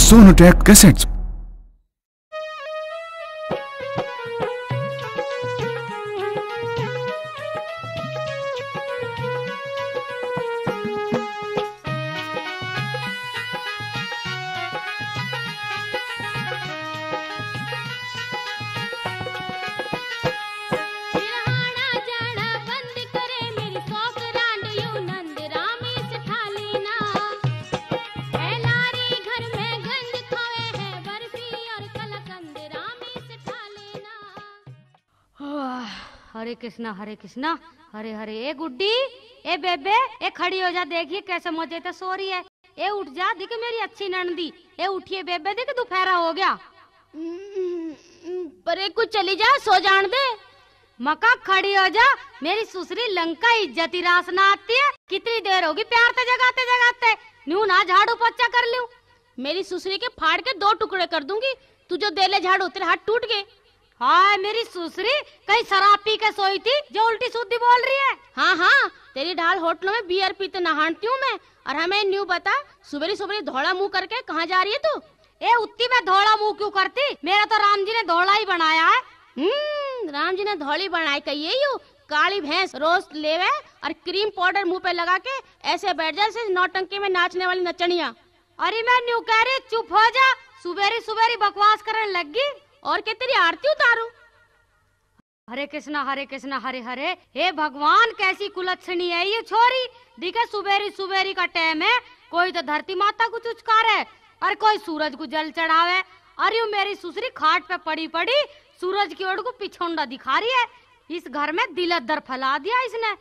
Sonotech cassettes. हरे कृष्णा हरे हरे। ए गुड्डी, ए बेबे, ए खड़ी हो जा, देखिए कैसे मजे से सो रही है। ए उठ जा, देख मेरी अच्छी नंदी। ए उठिए बेबे, देख दोपहरा हो गया। पर कुछ चली जा, सो जान दे। मका खड़ी हो जा, मेरी सुसरी लंका इज्जती रास ना आती है। कितनी देर होगी प्यार से जगाते जगाते। न्यू ना झाड़ू पोछा कर लूं। मेरी सुसरी के फाड़ के 2 टुकड़े कर दूंगी। तू जो दे ले झाड़ू, तेरे हाथ टूट गए। हाय मेरी सुसरी, कहीं शराब पी के सोई थी जो उल्टी सीधी बोल रही है। हाँ हाँ, तेरी ढाल होटलों में बियर पीते नहाती हूँ मैं। और हमें न्यू बता, सुबेरी सुबेरी धोला मुंह करके कहाँ जा रही है तू? ए उत्ती में धोला मुंह क्यों करती? मेरा तो राम जी ने धोला ही बनाया है। राम जी ने धौली बनाई कही यू। काली भैंस रोज लेवे और क्रीम पाउडर मुंह पे लगा के ऐसे बैठ जा जैसे नौटंकी में नाचने वाली नचनिया। अरे मैं न्यू कह रही, चुप हो जा। सुबेरी सुबेरी बकवास करने लगी। और क्या तेरी आरती उतारू? हरे कृष्णा हरे हरे। हे भगवान, कैसी कुलच्छनी है ये छोरी। दिखे सुबेरी सुबेरी का टाइम है, कोई तो धरती माता को चुचकारे और कोई सूरज को जल चढ़ावे। अरे मेरी सुसरी खाट पे पड़ी पड़ी सूरज की ओर को पिछौंडा दिखा रही है। इस घर में दिलदर फैला दिया इसने।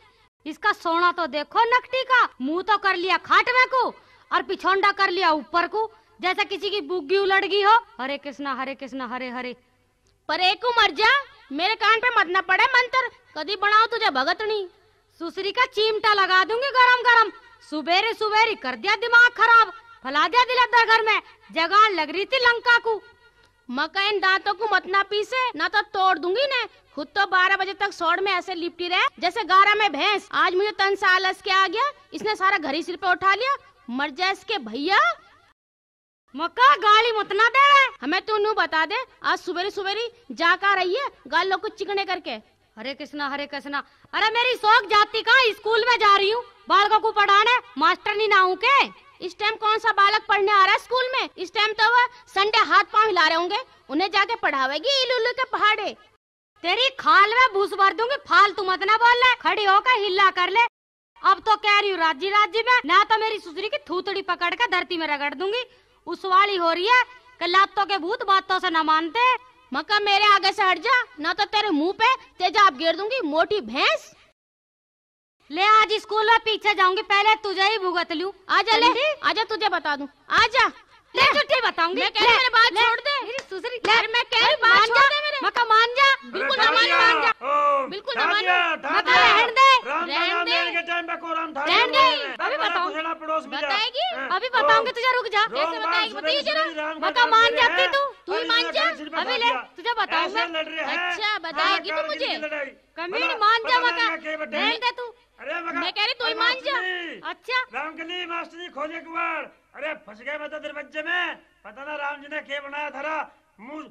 इसका सोना तो देखो नकटी का, मुंह तो कर लिया खाट में को और पिछौंडा कर लिया ऊपर को, जैसा किसी की बुग्गी उलट गई हो। हरे कृष्णा हरे हरे। पर एक को मर जा, मेरे कान पे मत ना पड़े मंत्र। कदी बनाओ तुझे भगतनी। सुसरी का चिमटा लगा दूंगी गरम गरम। सुबेरे सुबेरी कर दिया दिमाग खराब, फैला दिया दिलदर घर में। जगान लग रही थी लंका को। मका इन दांतों को मत ना पीसे, ना तो तोड़ दूंगी ने। खुद तो 12 बजे तक सौड़ में ऐसे लिपटी रहे जैसे गारा में भैंस। आज मुझे तन से आलस के आ गया, इसने सारा घर ही सिर पे उठा लिया। मर जा इसके भैया। मक्का गाली मत ना दे। हमें तू नू बता दे, आज सुबेरी सुबेरी जाका रही है गाल लोग को चिकने करके। हरे कृष्णा। अरे मेरी शौक जाती कहाँ, स्कूल में जा रही हूँ बालकों को पढ़ाने। मास्टर नहीं ना हूँ के। इस टाइम कौन सा बालक पढ़ने आ रहा है स्कूल में? इस टाइम तो वह संडे हाथ पांव हिला रहे होंगे। उन्हें जाके पढ़ावेगी इलू के पहाड़े। तेरी खाल में भूस भर दूंगी। फालतू मत ना बोल ले, खड़ी होकर हिला कर ले। अब तो कह रही हूँ राज्य में, ना तो मेरी सुसरी की थूथड़ी पकड़ कर धरती में रगड़ दूंगी। उस वाली हो रही है कि लातों के भूत बातों से न मानते। मक्का मेरे आगे से हट जा, ना तो तेरे मुंह पे तेजाब गिर दूंगी, मोटी भैंस। ले आज स्कूल में पीछे जाऊंगी, पहले तुझे ही भुगत लूं। आजा ले, आजा तुझे बता दूं। आजा ले, छुट्टी बताऊंगी। मैं कह रही मेरे बात छोड़ दे। मेरी सुसरी, मैं कह रही बात छोड़ दे मेरे। मक्का मान जा। बिल्कुल ना मान जा, बिल्कुल ना मान जा। मक्का रहने दे, रहने दे। अभी बताएगी, अभी बताऊंगी तुझे, रुक जा। कैसे बताएगी, बताइए जरा। मक्का मान जाती तू ही मान जा। अभी ले, तुझे बताऊंगा। अच्छा बताएगी तू मुझे? कमीनी मान जा मक्का, रहने दे तू। मैं कह रही तू ही मान जा। अच्छा रामकली मास्टरी खोजे कुमार, अरे फंस गए मैं तो दरवाजे में। पता ना राम जी ने क्या बनाया था। मुंह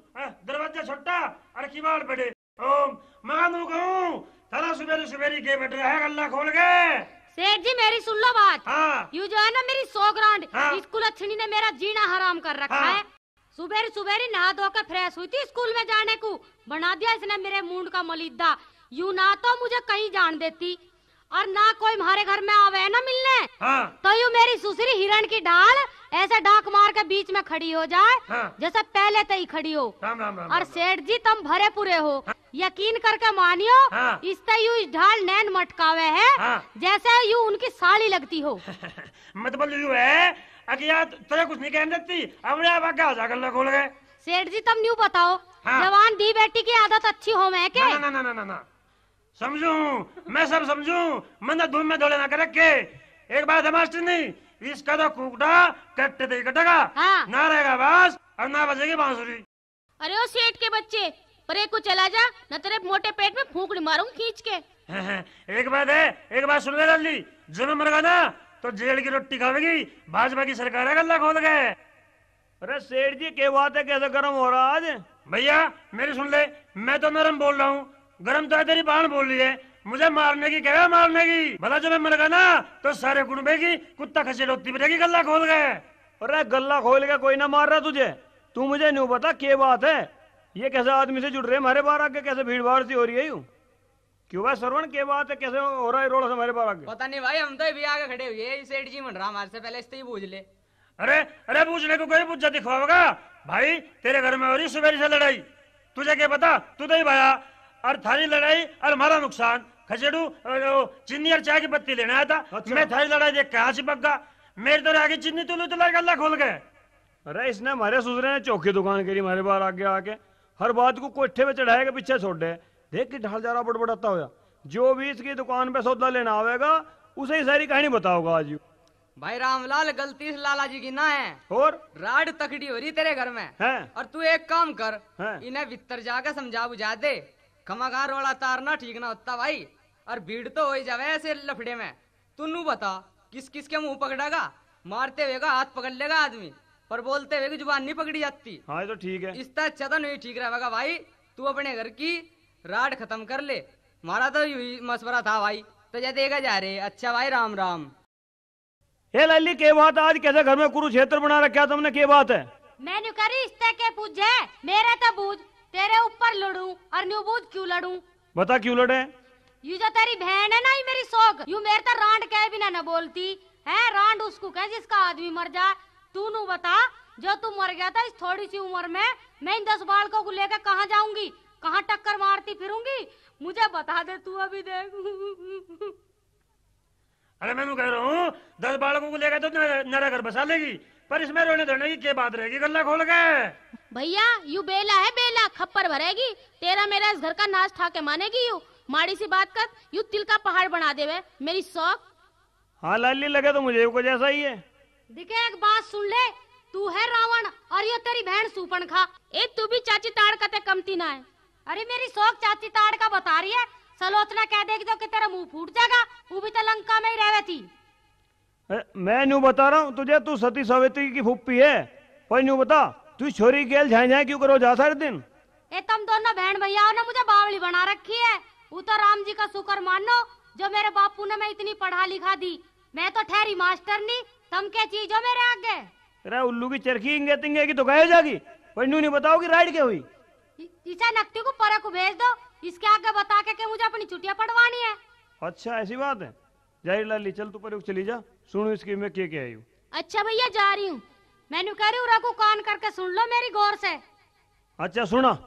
दरवाजा छोटा और किवाड़ बड़े। ओम मगानू कहूँ थारा सुबेरी सुबेरी के बैठ रहा है, गल्ला खोल गए। सेठ जी मेरी सुन लो बात। हाँ। यू जो है ना मेरी 100 ग्रांड हाँ। स्कूल अच्छी ने मेरा जीना हराम कर रखा हाँ। है। सुबेरी सुबेरी नहा धो कर फ्रेश हुई थी स्कूल में जाने को, बना दिया इसने मेरे मूड का मलिद्दा। यू ना तो मुझे कहीं जान देती और ना कोई हमारे घर में आवे ना मिलने। हाँ। तो यू मेरी सुसरी हिरण की ढाल ऐसे डाक मार के बीच में खड़ी हो जाए। हाँ। जैसे पहले तो ही खड़ी हो। राम राम राम। और सेठ जी तुम भरे पूरे हो। हाँ। यकीन करके मानियो। हाँ। इससे यू इस ढाल नैन मटकावे है। हाँ। जैसे यू उनकी साड़ी लगती हो। मतलब यू है अगिया तुझे कुछ नहीं कहने देती, हमने भागा जा गल्ला खोल गए। सेठ जी तुम न्यू बताओ। हाँ। जवान दी बेटी की आदत अच्छी हो मैं के? ना ना ना ना ना समझू, मैं सब समझू। मन धूम में दौड़े ना कर के। एक बात है मास्टर नहीं, इसका तो कुकड़ा कट्टे दे कटेगा। हाँ। ना रहेगा बास और ना बजेगी बांसुरी। अरे ओ सेठ के बच्चे, पर एक को चला जा, न तेरे मोटे पेट में फूंकड़ी मारूं खींच के। एक बात है, एक बात सुन ले जल्दी। जन्म मरेगा ना तो जेल की रोटी खावेगी। भाजपा की सरकार है, गल्ला खोल गए। अरे सेठ जी क्या बात है, कैसे गर्म हो रहा आज? भैया मेरी सुन ले, मैं तो नरम बोल रहा हूँ, गरम तो है तेरी बहन बोल रही है। मुझे मारने की कह मारने की, भला जो मैं मर गया ना तो सारे कुनबे की कुत्ता खसेड़ होती बनेगी, गल्ला खोल गए। अरे गल्ला खोल के कोई ना मार रहा तुझे, तू मुझे नहीं बता क्या बात है, ये कैसे आदमी से जुड़ रहे हमारे बार आगे, कैसे भीड़ भाड़ सी हो रही है यूं? क्यों भाई श्रवण क्या बात है, कैसे हो रहा है रोड हमारे बार आगे? पता नहीं भाई, हम तो भी आगे खड़े हुए, सेठ जी मन रहा हमारे से पहले, इससे ही पूछ ले। अरे अरे पूछने को कोई पूछा दिखवाओगा भाई, तेरे घर में हो रही सुबह से लड़ाई, तुझे क्या पता, तू तो ही भाया, और थारी लड़ाई और हमारा नुकसान। खसेड़ू चीनी और चाय की पत्ती लेने आया था। अच्छा। मैं थारी लड़ाई देख कहा चिपक गया, मेरे तो आगे चीनी तुलू तो गल्ला खोल गए। अरे इसने हमारे ससुरे ने चौकी दुकान करी हमारे बार आगे आके, हर बात को कोठे पे चढ़ाएगा पीछे छोड़ दे, देख कि ढाल जा रहा बड़बड़ाता होया, जो भी इसकी दुकान पे सौदा लेना आवेगा उसे ही सारी कहानी बताओगा आज। भाई रामलाल, गलती से लाला जी की ना है, और राड तकड़ी हो रही तेरे घर में है, और तू एक काम कर, इन्हें भीतर जाकर समझा बुझा दे, खमाखा रोड़ा तारना ठीक ना होता भाई, और भीड़ तो हो ही जावे ऐसे लफड़े में। तू नू बता किस किस के मुंह पकड़ेगा, मारते हुए का हाथ पकड़ लेगा आदमी, पर बोलते हुए की जुबान नहीं पकड़ी जाती। हाँ ये तो ठीक है, इस तरह अच्छा तो नहीं ठीक रहेगा भाई, तू अपने घर की राड खत्म कर ले। हमारा तो यही मशवरा था भाई, तुझे देखा जा रहे। अच्छा भाई राम राम। ए लल्ली क्या बात है, आज कैसे घर में कुरुक्षेत्र बना रखा तुमने, क्या बात है? मैंने करी इस्ते के पूछे, मेरे तो बूझ, तेरे ऊपर लड़ू और न्यू बूझ क्यों लड़ू? बता क्यों लड़े? यू जो तेरी बहन है ना, ही मेरी शौक, यू मेरे तो रांड कह भी ना बोलती है, रांड उसको कह जिसका आदमी मर जाए। तू नू बता, जो तू मर गया था इस थोड़ी सी उम्र में, मैं इन 10 बालकों को लेकर कहाँ जाऊंगी, कहाँ टक्कर मारती फिरूंगी, मुझे बता दे तू अभी देख। अरे मैं कह रहा हूँ 10 बालकों को लेकर तो नरा घर बसा लेगी, पर इसमें रोने धोने की क्या बात रहेगी, गल्ला खोल गए। भैया यू बेला है बेला, खप्पर भरेगी, तेरा मेरा इस घर का नाश ठाके मानेगी यू, माड़ी सी बात कर यू तिल का पहाड़ बना देवे मेरी शौक। हाँ लाली लगे तो मुझे कुछ ऐसा ही है। दिखे एक बात सुन ले, तू है रावण और ये तेरी बहन सूपन खा। ए तू भी चाची ताड़ का ते कमती ना है। अरे मेरी शौक चाची ताड़ का बता रही है, सलोचना कह देगी तो कि तेरा मुंह फूट जाएगा, वो भी तो लंका में ही रहे थी। मैं न्यू बता रहा हूँ तुझे, तू सती सावित्री की फुप्पी है, पर न्यू बता तू छोरी गेल झाए झाए क्यों करो जा सारे दिन? ए तुम दोनों बहन भैया ने मुझे बावली बना रखी है, वो तो राम जी का शुक्र मानो जो मेरे बापू ने मैं इतनी पढ़ा लिखा दी, मैं तो ठहरी मास्टर नहीं, तुम क्या चीज हो मेरे आगे? अरे उल्लू की चरखी इंगे तिंगे की तो कहे जागी, पर न्यू नहीं बताओगी राइड क्या हुई? इसे नकटी को परे को भेज दो, इसके आगे बता के मुझे अपनी छुट्टियां पढ़वानी है। अच्छा ऐसी बात है, जारी लाली चल तू परे चली जा, सुनो इसकी मैं क्या आई हूँ। अच्छा भैया जा रही हूँ। मैंने कह रही हूँ रघु कान करके सुन लो मेरी गौर से। अच्छा सुना।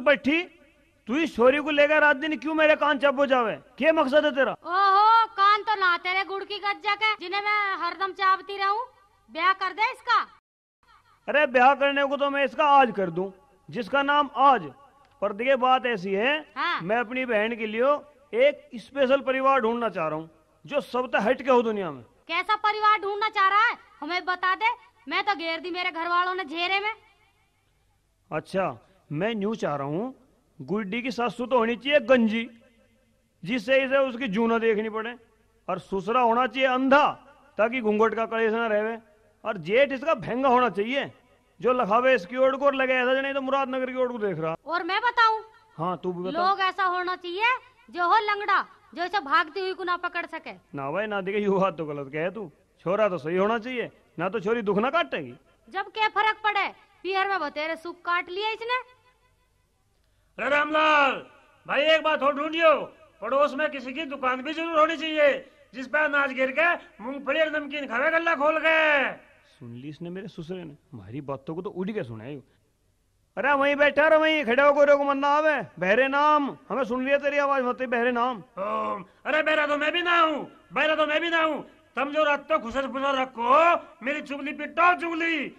पट्टी, तू इस छोरी को लेकर रात दिन क्यों मेरे कान चप हो जावे? क्या मकसद है तेरा? ओहो, कान तो ना तेरे गुड़ की गज्जा के जिन्हें मैं हरदम चापती रहूं। ब्याह कर दे इसका। अरे ब्याह करने को तो मैं इसका आज कर दूं, जिसका नाम आज। पर देखिए बात ऐसी है, हाँ। मैं अपनी बहन के लिए एक स्पेशल परिवार ढूंढना चाह रहा हूँ जो सबसे हट के हो दुनिया में। कैसा परिवार ढूंढना चाह रहा है, हमें बता दे। मैं तो घेर दी मेरे घर वालों ने झेरे में। अच्छा, मैं न्यू चाह रहा हूँ, गुड्डी की सासू तो होनी चाहिए गंजी, जिससे इसे उसकी जू न देखनी पड़े, और ससुरा होना चाहिए अंधा ताकि घूंघट का कलेश न रहे, और जेठ इसका भैंगा होना चाहिए जो लखावे इसकी ओर को और लगे ऐसा नहीं तो मुरादनगर की ओर को देख रहा। और मैं बताऊं? हाँ तू भी बता। लोग ऐसा होना चाहिए जो हो लंगड़ा, जो इसे भागती हुई को ना पकड़ सके। ना भाई ना देखे, ये बात तो गलत कहे तू। छोरा तो सही होना चाहिए, ना तो छोरी दुख ना काटेगी। जब क्या फर्क पड़े, पीहर में बतेरे सुख काट लिया इसने। अरे रामलाल भाई, एक बात और ढूंढियो, पड़ोस में किसी की दुकान भी जरूर होनी चाहिए जिस पर अनाज गिर के मूंगफली और नमकीन खावे गल्ला खोल के। सुन ली इसने मेरे ससुरे ने, हमारी बातों को तो उड़ के सुना। अरे वहीं बैठा रहो, वहीं खड़े होकर को मन्ना आवे। बहरे नाम, हमें सुन लिया तेरी आवाज मत बहरे नाम। अरे बहरा तो मैं भी ना हूँ, बहरा तो मैं भी ना हूँ। तुम जो रात तो खुसर फुसर रखो, मेरी चुगली पिट्टो चुगली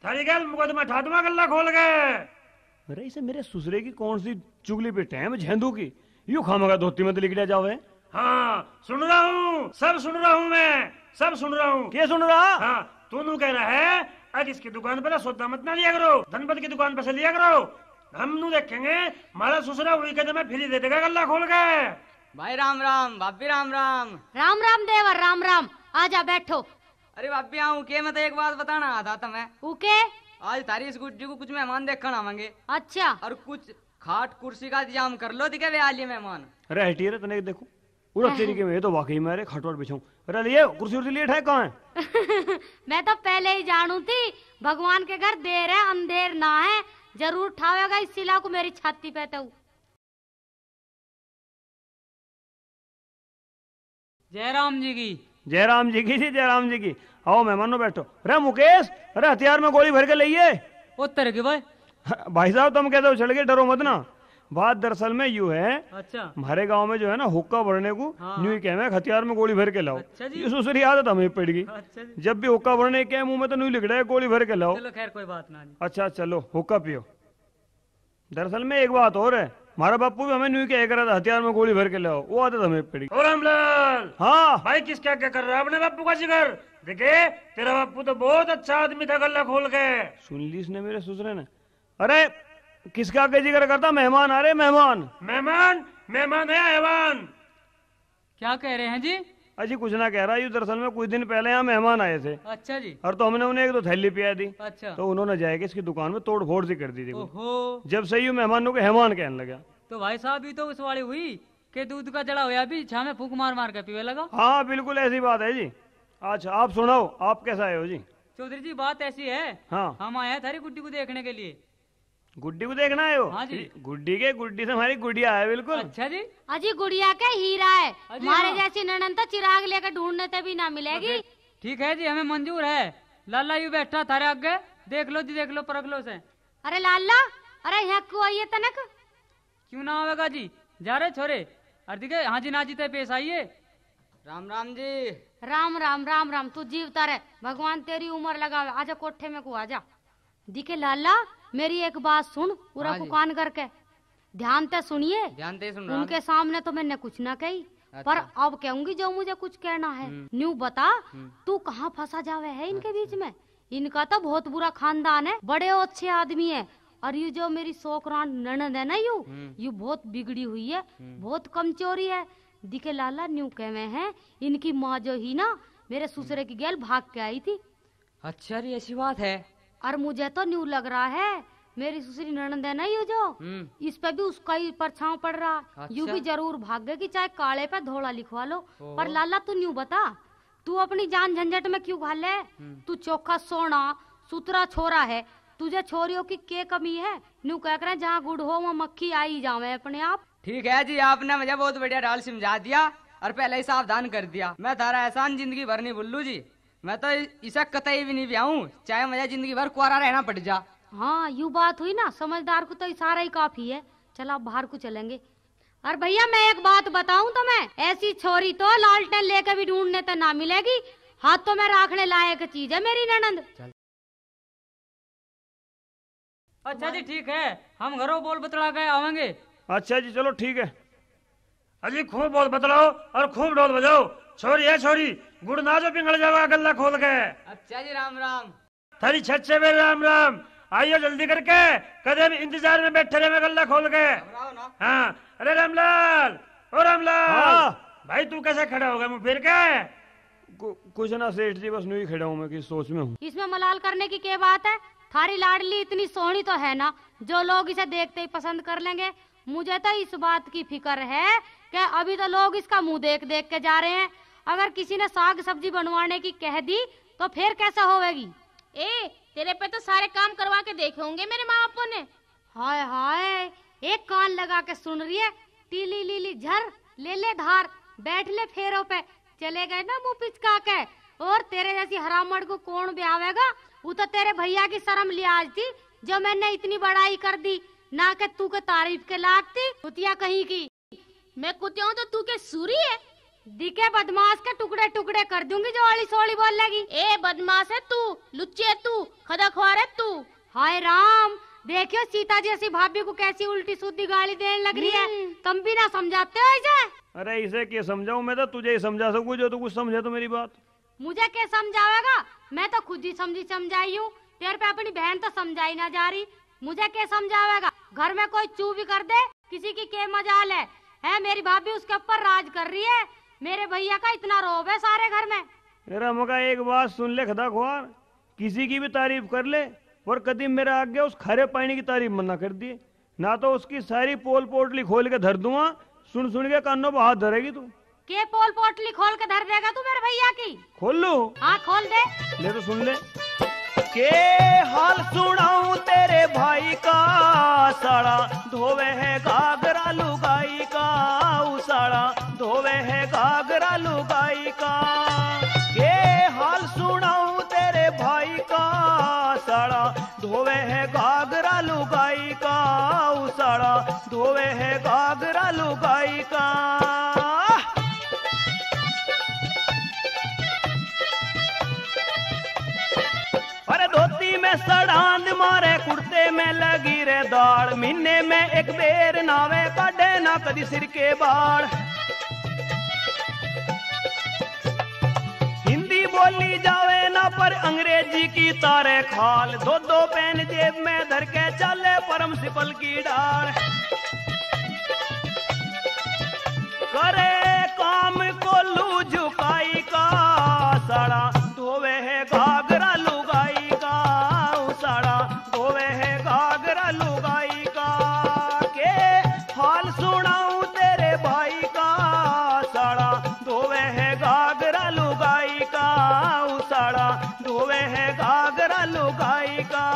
थारी गल मुकदमा ठादमा गल्ला खोल गए। अरे इसे मेरे ससुरे की कौन सी चुगली पिट है झेंदू की, यूं खामगा धोती में लिख लिया जावे। हाँ सुन रहा हूँ, सब सुन रहा हूँ, मैं सब सुन रहा हूँ। क्या सुन रहा? हाँ तू कह रहा है आज इसकी दुकान पर सौदा मत ना लिया करो, धनपत की दुकान पर से लिया करो। हम नू देखेंगे हमारा ससुरा वही कहते मैं फ्री दे देगा गल्ला खोल के। भाई राम राम, भाभी राम राम। राम राम देवर, राम राम। आजा बैठो। अरे भाभी आऊँ के, मैं तो एक बात बताना आता था मैं। ओके। आज तारी इस गुड्डी को कुछ मेहमान देखकर आवेंगे। अच्छा। और कुछ खाट कुर्सी का इंतजाम कर लो, दिखे वे आलिए मेहमान। अरे हटिए रे, तने देखो पूरा तेरी के में तो वाकई में अरे खटवट बिछाऊं। अरे लिए कुर्सी उर्सी लिए ठाए कहाँ है? मैं तो पहले ही जानू थी, भगवान के घर देर है अंधेर ना है, जरूर ठावेगा इस सिला को मेरी छाती पे। तो जयराम जी की। जयराम जी की जी, जयराम जी की। आओ मेहमानों बैठो। अरे मुकेश, अरे हथियार में गोली भर के लाइए। उत्तर की भाई। भाई साहब तुम कहते हो चल के, डरो मत ना। बात दरअसल में यूं है, अच्छा। हमारे गांव में जो है ना हुक्का भरने को न्यू ही कहना है, हथियार में गोली भर के लाओ। अच्छा जी। ये दूसरी आदत हमें पड़ गई। अच्छा जी। जब भी हुक्का भरने के मुंह में तो न्यू लिख रहा है गोली भर के लाओ। चलो खैर कोई बात ना। अच्छा चलो हुक्का पियो। दरअसल में एक बात और है, हमारा बापू भी हमें न्यू कह रहा था हथियार में गोली भर के लाओ, वो आदत हमें पड़ गई। ओ रामलाल, हाँ भाई किस क्या क्या कर रहा है अपने बापू का जिक्र? देखे तेरा बापू तो बहुत अच्छा आदमी था गल्ला खोल के। सुन ली इसने मेरे ससुरे ने। अरे किसका आगे जिक्र करता? मेहमान आ रहे, मेहमान। मेहमान? मेहमान है हैवान? क्या कह रहे हैं जी? अजी कुछ ना कह रहा, ये दरअसल में कुछ दिन पहले यहाँ मेहमान आए थे। अच्छा जी। और तो हमने उन्हें एक दो थैली पिया दी। अच्छा। तो उन्होंने जाएगा इसकी दुकान में तोड़ फोड़ सी कर दी थी। ओहो। जब से यूं मेहमानों को हेमान कहने लगा। तो भाई साहब ये तो उस वाली हुई कि दूध का जड़ा हुआ भी छा में फूक मार मार के पीवे लगा। हाँ बिल्कुल ऐसी बात है जी। अच्छा आप सुनाओ, आप कैसा आए हो जी? चौधरी जी बात ऐसी है, हाँ हम आए हैं थारी गुड्डी को देखने के लिए। गुड्डी को देखना है हो? हाँ जी। गुड्डी से हमारी गुड़िया है बिल्कुल। अच्छा जी। अजी गुड़िया के हीरा है, अजी हमारे हाँ। जैसी ननन तो चिराग लेकर ढूंढने से भी ना मिलेगी। ठीक है जी, हमें मंजूर है। लाला यू बैठा थारे आगे, देख लो जी, देख लो परख लो से। अरे लाला, अरे यहाँ क्यों आइए तनक? क्यों ना आवेगा जी, जा रहे छोरे। और दिखे हाँ जी ना जीते पेश आइए। राम राम जी। राम राम राम राम, तू जीवता रहे, भगवान तेरी उम्र लगावे। आजा कोठे में को आजा। दिखे लाला, मेरी एक बात सुन, पूरा हाँ को जी। कान करके ध्यान से सुनिए। ध्यान से सुन रहा उनके सामने तो मैंने कुछ ना कही, पर अब कहूंगी जो मुझे कुछ कहना है। न्यू बता, तू कहाँ फंसा जावे है इनके बीच में? इनका तो बहुत बुरा खानदान है, बड़े अच्छे आदमी है। और ये जो मेरी सोकरान ननद है ना, यू बहुत बिगड़ी हुई है, बहुत कमजोरी है। दिखे लाला, न्यू कहवे हैं इनकी माँ जो ही ना मेरे ससुरे की गैल भाग के आई थी। अच्छा री ऐसी बात है। और मुझे तो न्यू लग रहा है मेरी ससुरी ननद है ना यू जो, इस पे भी उसका ही परछाव पड़ रहा। अच्छा। यू भी जरूर भाग गए कि चाहे काले पे धोला लिखवा लो। पर लाला तू न्यू बता, तू अपनी जान झंझट में क्यों घाले? तू चोखा सोना सुतरा छोरा है, तुझे छोरियों की क्या कमी है? न्यू कह कर जहाँ गुड़ हो वहाँ मक्खी आई जावे अपने आप। ठीक है जी, आपने मुझे बहुत बढ़िया डाल समझा दिया और पहले ही सावधान कर दिया। मैं थारा एहसान जिंदगी भर नहीं भूलू जी। मैं तो इसे कतई भी नहीं ब्याहूं, चाहे मुझे जिंदगी भर कुआरा रहना पड़ जा। हाँ यू बात हुई ना, समझदार को तो इशारा ही काफी है। चलो अब बाहर को चलेंगे। और भैया मैं एक बात बताऊं तुम्हें, ऐसी छोरी तो लालटेन लेकर भी ढूंढने तो ना मिलेगी, हाथों में रखने लायक चीज है मेरी ननंद। अच्छा जी ठीक है, हम घरों बोल बतला गए आवेंगे। अच्छा जी चलो ठीक है। अजी खूब बोल बतलाओ और खूब ढोल बजाओ। छोरी है छोरी, गुड़ ना जो पिंगल जावा गल्ला खोल के। अच्छा जी राम राम। थारी छच्चे में राम राम। आइयो जल्दी करके, कदे भी इंतजार में बैठे रहे गल्ला खोल के। हाँ अरे रामलाल, ओ रामलाल। हाँ। भाई तू कैसे खड़ा होगा मुँह फिर के? कुछ ना सेठ जी, बस नहीं खड़ा हूँ मैं, किस सोच में हूँ। इसमें मलाल करने की क्या बात है? थारी लाडली इतनी सोहनी तो है ना, जो लोग इसे देखते ही पसंद कर लेंगे। मुझे तो इस बात की फिक्र है कि अभी तो लोग इसका मुंह देख देख के जा रहे हैं, अगर किसी ने साग सब्जी बनवाने की कह दी तो फिर कैसा होगी? ए तेरे पे तो सारे काम करवा के देखे होंगे मेरे माँ बापों ने। हाय हाय, एक कान लगा के सुन रही है, टीली लीली झर ले ले धार, बैठ ले फेरों पे, चले गए ना मुंह पिचका के। और तेरे जैसी हरामड़ को कौन ब्यावेगा? वो तो तेरे भैया की शर्म लिहाज थी जो मैंने इतनी बड़ाई कर दी, ना के तू के तारीफ के लायक थी कुतिया कहीं की। मैं कुतिया हूँ तो तू के सूरी है? दिखे बदमाश के टुकड़े टुकड़े कर दूंगी जो अली सोली बोल लगी। ए बदमाश है तू, लुच्ची है तू, खदाख्वार है तू। हाय राम, देखियो सीता जैसी भाभी को कैसी उल्टी सीधी गाली देने लग रही है, तुम भी ना समझाते हो इसे? अरे इसे क्या समझाऊं, मैं तो तुझे ही समझा सकूं, जो तू कुछ समझे तो मेरी बात। मुझे क्या समझावेगा? मैं तो खुद ही समझाई हूँ, तेरे पे अपनी बहन तो समझाई ना जा रही, मुझे क्या समझावेगा? घर में कोई चू भी कर दे, किसी की क्या मजाल है? मेरी भाभी उसके ऊपर राज कर रही है, मेरे भैया का इतना रोब है सारे घर में। मेरा मौका एक बात सुन ले खदा खुआर, किसी की भी तारीफ कर ले और कभी मेरे आगे उस खरे पानी की तारीफ मना कर दिए ना, तो उसकी सारी पोल पोटली खोल के धर दूंगा, सुन सुन के कानों पर हाथ धरेगी तू। के पोल पोटली खोल के धर देगा तू मेरे भैया की? खोल लू? हाँ खोल दे। ले तो सुन ले। के हाल सुनाऊं तेरे भाई का, साड़ा धोवे है घाघरा लुगाई का, साड़ा धोवे है घाघरा लुगाई का। के हाल सुनाऊं तेरे भाई का, साड़ा धोवे है घाघरा लुगाई का, साड़ा धोवे है घाघरा लुगाई का। अरे धोती में सड़ांद मारे, कुर्ते में लगी रे दाढ़, महीने में एक बेर नावे काटे ना कदी सिर के बाढ़। हिंदी बोली जावे ना पर अंग्रेजी की तारे खाल, दो दो पेन जेब में धर के चले परम सिपल की डाल। करे काम को लू झुकाई का, साड़ा धोवे है घाघरा लुगाई का, साड़ा धोवे है घाघरा लुगाई का। के हाल सुनाऊं तेरे भाई का, साड़ा धोवे है घाघरा लुगाई का, साड़ा धोवे है घाघरा लुगाई का।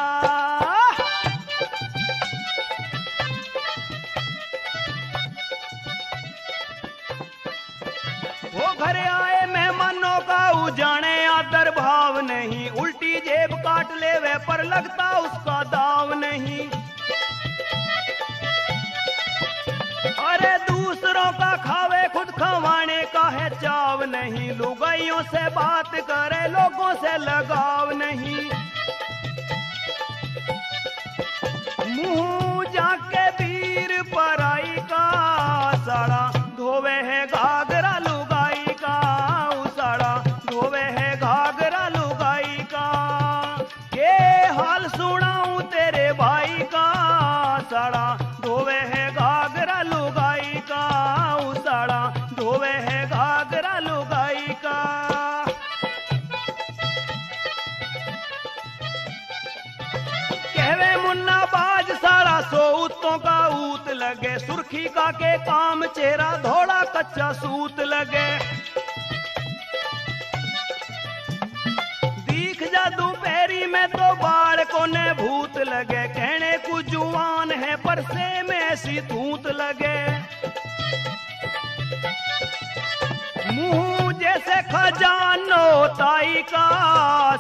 वो घर आए मेहमानों का उजाने आदर भाव नहीं, उल्टी जेब काट ले वे पर लगता उसका दाव नहीं। अरे दूसरों का खावे खुद खवाने का है चाव नहीं, लुगाइयों से बात करे लोगों से लगाव नहीं। मुंह जाके वीर पराई का, साड़ा धोवे है घाघरा लुगाई का, साड़ा धोवे है घाघरा लुगाई का। के हाल सुनाऊं तेरे भाई का, साड़ा धोवे है घाघरा लुगाई का, साड़ा धोवे है घाघरा लुगाई का। कहवे मुन्ना बाज सारा सोऊतों का ऊत लगे, सुर्खी का के काम चेहरा धोड़ा कच्चा सूत लगे। दीख जा दोपहरी में तो बाढ़ को ने भूत लगे, कहने को जुआन है पर से में ऐसी धूत लगे। मुंह जैसे खजानो ताई का,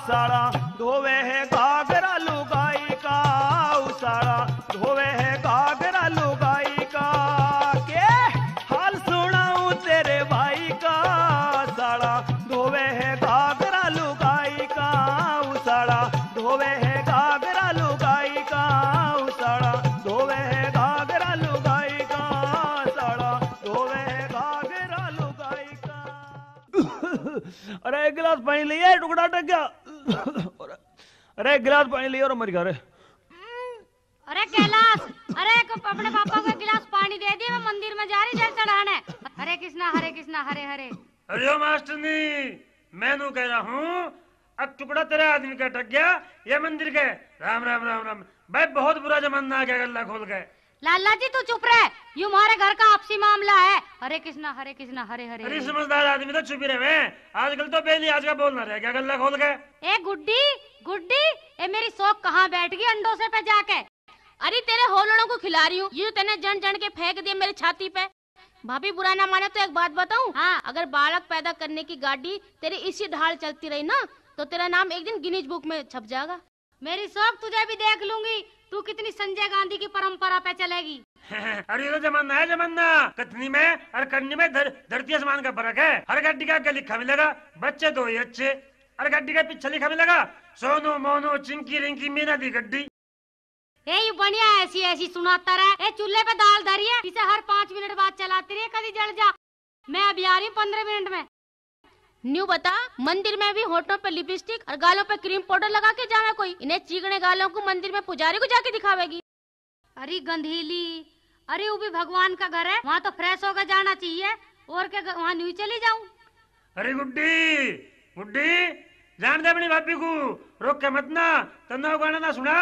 साड़ा धोवे है घाघरा लुगाई का, साड़ा धोवे है घाघरा लुगाई अरे एक गिलास पानी लिया, टुकड़ा अटक गया। अरे एक गिलास पानी लिया और मर गया। अरे कैलाश, अरे अपने पापा को एक गिलास पानी दे दिए, मैं मंदिर में जा रही जल चढ़ाने। हरे कृष्णा हरे हरे। अरे ओ मास्टरनी, मैं नू कह रहा हूँ, अब टुकड़ा तेरे आदमी का अटक गया, ये मंदिर के। राम राम राम राम भाई, बहुत बुरा जमाना आ गया, गल्ला खोल गए। लाला जी तू चुप रहे, ये हमारे घर का आपसी मामला है। हरे कृष्णा हरे हरे। अरे समझदार आदमी तो चुप ही रहे, आजकल तो बेली आज का बोलना रह गया, गल्ला खोल गए। ए गुड्डी, ए मेरी शौक कहाँ बैठ गई अंडों से पे जाके। अरे तेरे होलड़ों को खिला रही हूँ, ये तेने जन जन के फेंक दिए मेरी छाती पे। भाभी बुरा ना माने तो एक बात बताऊं, हाँ। अगर बालक पैदा करने की गाड़ी तेरी इसी ढाल चलती रही ना, तो तेरा नाम एक दिन गिनीज बुक में छप जाएगा। मेरी शौक तुझे भी देख लूंगी, तू कितनी संजय गांधी की परंपरा पे चलेगी। अरे ये तो जमाना है, जमाना कथनी में और करनी में धरती आसमान का फर्क है। हर गड्डी का लिखा मिलेगा, बच्चे दो ही अच्छे। हर गड्डी का पीछे लिखा मिलेगा, सोनू मोनू चिंकी रिंकी मीना दी गड्डी। ये बढ़िया ऐसी सुनाता रहे। चूल्हे पे दाल धरी है, इसे हर 5 मिनट बाद चलाती रही, कभी जल जा। मैं अभी आ रही हूँ 15 मिनट में। न्यू बता, मंदिर में भी होठों पे लिपस्टिक और गालों पे क्रीम पाउडर लगा के जावे कोई, इन्हें चीकने गालों को मंदिर में पुजारी को जाके दिखावेगी। अरे गंधीली, अरे वो भी भगवान का घर है, वहाँ तो फ्रेश होकर जाना चाहिए, और क्या वहाँ न्यू चली जाऊँ। अरे गुड्डी जान दे अपनी भाभी को, रोक के मत ना, तन्ना गाना ना सुना।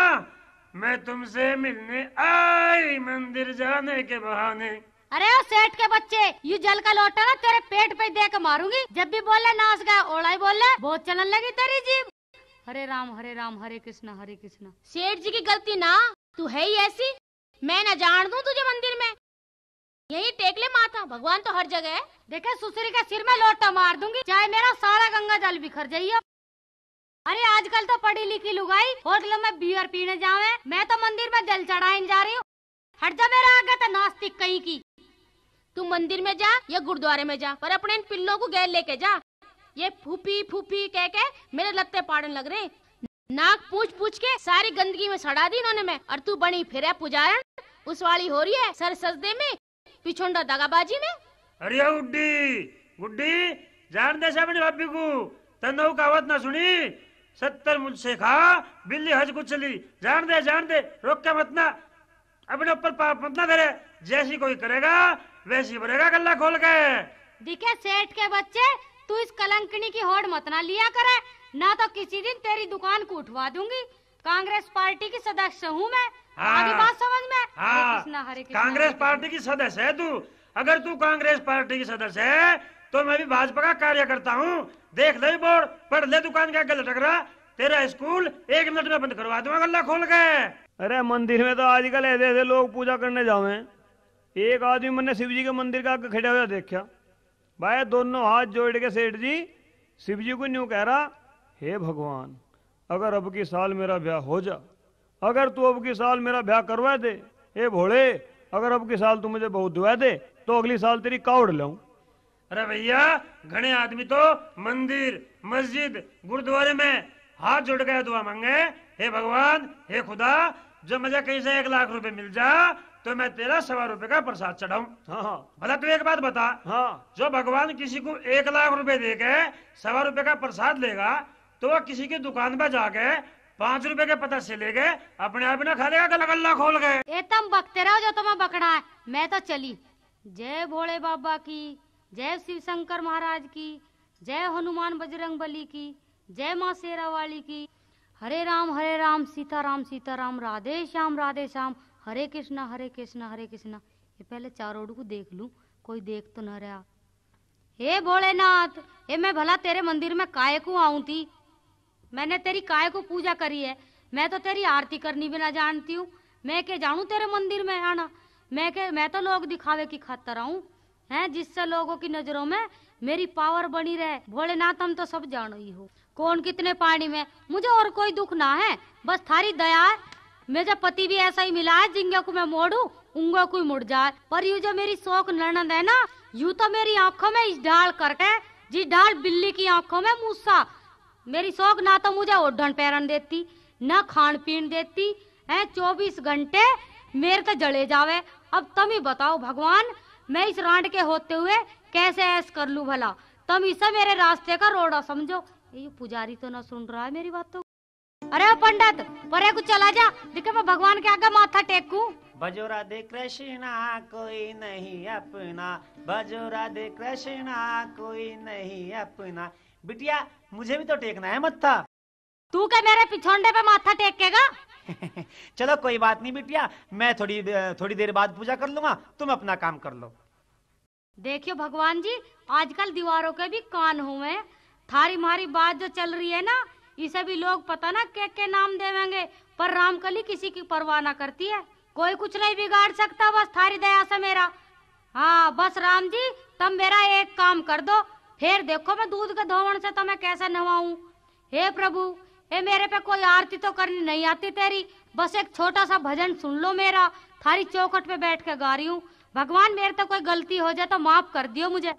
मैं तुमसे मिलने आई मंदिर जाने के बहाने। अरे ओ सेठ के बच्चे, ये जल का लोटा ना तेरे पेट पे दे के मारूंगी। जब भी बोले नाच गए, ओला ही बोले, बहुत चलन लगी तेरी जीभ। हरे राम हरे कृष्णा। सेठ जी की गलती ना, तू है ही ऐसी। मैं न जान दूं तुझे मंदिर में, यही टेक ले माथा, भगवान तो हर जगह है। देखे सुसरी के सिर में लोटा मार दूंगी, चाहे मेरा सारा गंगा जल बिखर जाइए। अरे आजकल तो पढ़ी लिखी लुगाई होटलों में बियर पीने जावे, मैं तो मंदिर में जल चढ़ाने जा रही हूँ। हट जा मेरा आगे, तो नास्तिक कहीं की। तू मंदिर में जा या गुरुद्वारे में जा, पर अपने इन पिल्लों को गैर लेके जा। ये फूफी कह के मेरे लत्ते पाड़न लग रहे, नाक पूछ के सारी गंदगी में सड़ा दी इन्होंने मैं। और तू बनी फिर पुजारन, उस वाली हो रही है सर सजदे में, पिछोंडा दगाबाजी में। अरे गुड्डी जान दे अपनी भाभी को, तन्नू कहावत ना सुनी, 70 मुझसे खा बिल्ली हज को चली। जान दे, रोक के मत ना, अपने ऊपर पाप मत ना करे, जैसी कोई करेगा वैसी भरेगा, गल्ला खोल के। दिखे सेठ के बच्चे, तू इस कलंकनी की होड़ मत ना लिया करे, ना तो किसी दिन तेरी दुकान को उठवा दूंगी। कांग्रेस पार्टी की सदस्य हूँ मैं। आगे बात समझ में। हाँ, कांग्रेस पार्टी की सदस्य है तू। अगर तू कांग्रेस पार्टी की सदस्य है तो मैं भी भाजपा का कार्यकर्ता हूँ। देख ले बोर्ड, पढ़ ले, दुकान का गलत टकरा, तेरा स्कूल 1 मिनट में बंद करवा दूंगा, गल्ला खोल के। अरे मंदिर में तो आजकल ऐसे लोग पूजा करने जावे। एक आदमी मैंने शिव जी के मंदिर का आगे खड़ा हुआ देखा भाई, दोनों हाथ जोड़ के सेठ जी शिव जी को न्यू कह रहा, हे भगवान, अगर अब की साल मेरा ब्याह हो जा, अगर तू अब की साल मेरा ब्याह करवा दे, हे भोले, अगर अब की साल तू मुझे बहुत दुआ दे तो अगली साल तेरी कावड़ लाऊं। अरे भैया, घने आदमी तो मंदिर मस्जिद गुरुद्वारे में हाथ जोड़ के दुआ मांगे, हे भगवान, हे खुदा, जो मुझे कहीं से 1 लाख रुपए मिल जा तो मैं तेरा 1.25 रुपए का प्रसाद चढ़ाऊं। हाँ। भला तू एक बात बता, हाँ, जो भगवान किसी को 1 लाख रुपए दे के 1.25 रुपए का प्रसाद लेगा, तो वह किसी की दुकान पर जाके 5 रुपए के पता से ले गए, अपने आप ना खा लेगा, गल्ला खोल गए। ये तुम बकते रहो जो तुम्हें बकना है, मैं तो चली। जय भोले बाबा की, जय शिव शंकर महाराज की, जय हनुमान बजरंग बली की, जय माँ शेरा वाली की। हरे राम सीताराम राधे श्याम, हरे कृष्णा हरे कृष्णा। ये पहले चारों को देख लूं, कोई देख तो न रहा। हे भोलेनाथ, ये मैं भला तेरे मंदिर में काय को आऊं थी? मैंने तेरी काय को पूजा करी है, मैं तो तेरी आरती करनी भी ना जानती हूँ। मैं के जानू तेरे मंदिर में आना? मैं तो लोग दिखावे की खातर आऊं हैं, जिससे लोगों की नजरों में मेरी पावर बनी रहे। भोलेनाथ, हम तो सब जानो ही हो कौन कितने पानी में, मुझे और कोई दुख ना है, बस थारी दया है। मेरा पति भी ऐसा ही मिला है, जिंगे को मैं मोड़ू उंगो कोई मुड़ जाए। पर यू जो मेरी शौक ननद है ना, यू तो मेरी आंखों में इस ढाल करके, जिस ढाल बिल्ली की आंखों में मूसा। मेरी शौक ना तो मुझे ओढ़न पैरन देती, ना खान पीन देती है, 24 घंटे मेरे तो जले जावे। अब तुम ही बताओ भगवान, मैं इस रांड के होते हुए कैसे ऐस कर लूं भला? तुम इसे मेरे रास्ते का रोड़ा समझो। ये पुजारी तो ना सुन रहा है मेरी बात तो। अरे पंडित परे को चला जा, दिखे मैं भगवान के आगे माथा टेकूं। भजो राधे कृष्णा कोई नहीं अपना, भजो राधे कृष्णा कोई नहीं अपना। बिटिया मुझे भी तो टेकना है मत्था। तू क्या मेरे पिछोंडे पे माथा टेकेगा? चलो कोई बात नहीं बिटिया, मैं थोड़ी देर बाद पूजा कर लूंगा, तुम अपना काम कर लो। देखियो भगवान जी, आजकल दीवारों के भी कान हुए। थारी मारी बात जो चल रही है ना, इसे भी लोग पता ना के नाम देवेंगे, पर रामकली किसी की परवाह ना करती है। कोई कुछ नहीं बिगाड़ सकता, बस थारी दया से मेरा। हाँ बस राम जी, तुम मेरा एक काम कर दो, फिर देखो मैं दूध के धोवन से तुम्हें कैसे नहवाऊं। हे प्रभु, हे मेरे पे कोई आरती तो करनी नहीं आती तेरी, बस एक छोटा सा भजन सुन लो मेरा। थारी चौखट पे बैठ के गा रही हूँ। भगवान मेरे तो कोई गलती हो जाए तो माफ कर दियो मुझे।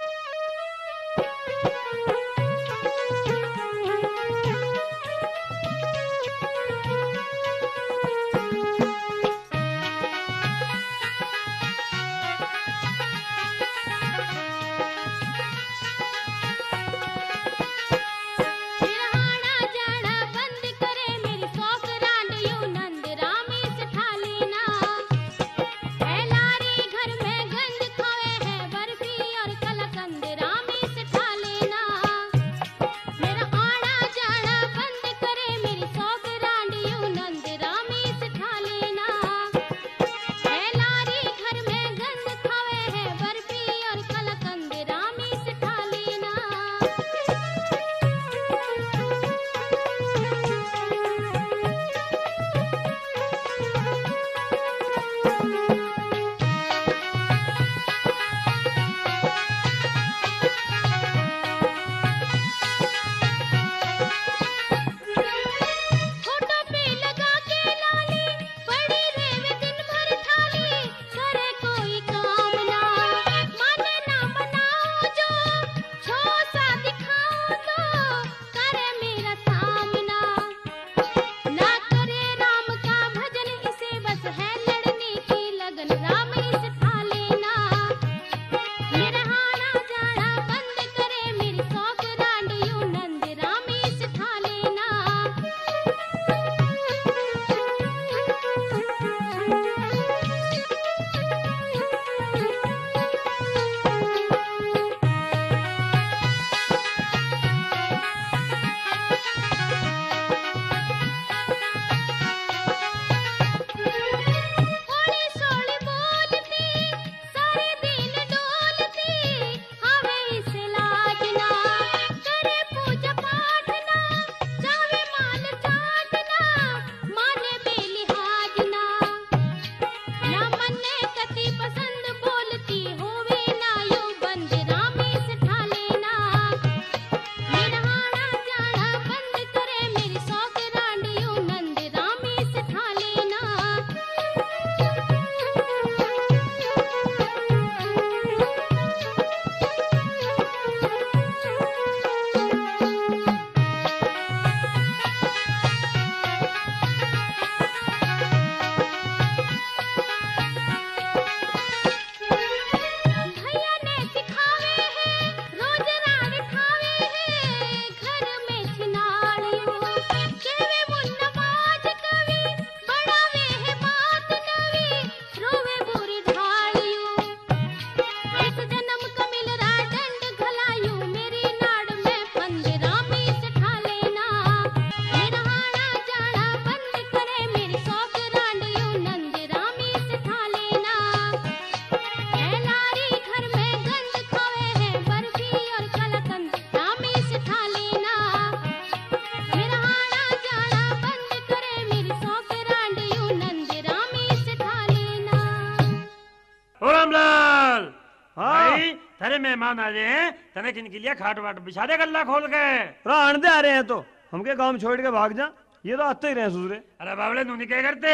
थारे मेहमान आ रहे हैं, तने किनके लिए खाट वाट बिछा दे गल्ला खोल के। राण दे आ रहे हैं तो हमके काम छोड़ के भाग जा, ये तो आते ही रहे ससुरे। अरे बावले नूनी क्या करते,